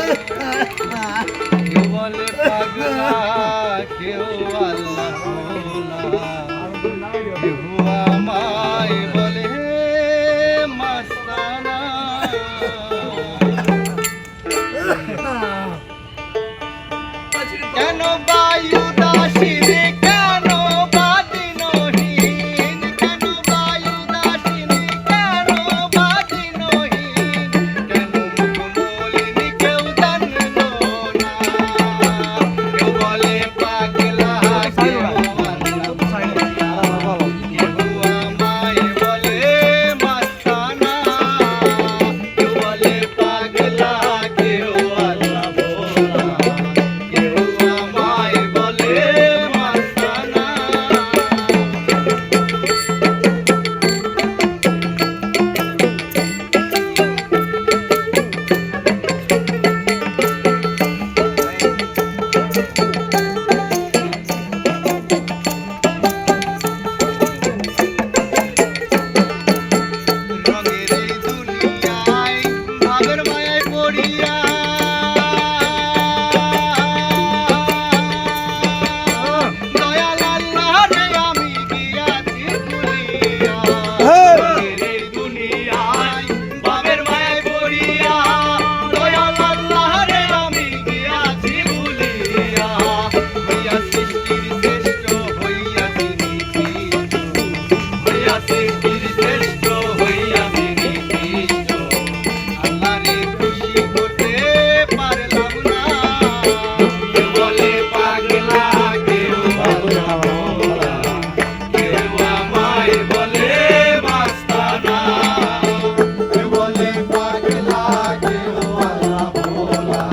কেউ বলে পাগলা কেউ আল্লাহ ভোলা কেউ আমায় বলে মাস্তানা কেন বায়ু দাসী রে কেন বাদিনহীন কেন বায়ু দাসী রে কেন বাদিনহীন কেন মুখমলিনী কেউ জানলো না কেউ বলে পাগলা কেউ আল্লাহ ভোলা কেউ আমায় বলে মাস্তানা কেউ বলে পাগলা কেউ আল্লাহ ভোলা কেউ আমায় বলে মাস্তানা রঙের এই দুনিয়ায় ভাবের মায়ায় পড়িয়া দয়াল আল্লাহ রে আমি গিয়াছি ভুলিয়া রঙের এই দুনিয়ায় ভাবের মায়ায় পড়িয়া দয়াল আল্লাহ রে আমি গিয়াছি ভুলিয়া হইয়া সৃষ্টির শ্রেষ্ঠ হইয়াছি নিকৃষ্ট হইয়া সৃষ্টির শ্রেষ্ঠ হইয়াছি নিকৃষ্ট আল্লাহরে খুশি করতে পারলাম না কেউ বলে পাগলা কেউ আল্লাহ ভোলা কেউ আমায় বলে মাস্তানা কেউ বলে পাগলা কেউ আল্লাহ ভোলা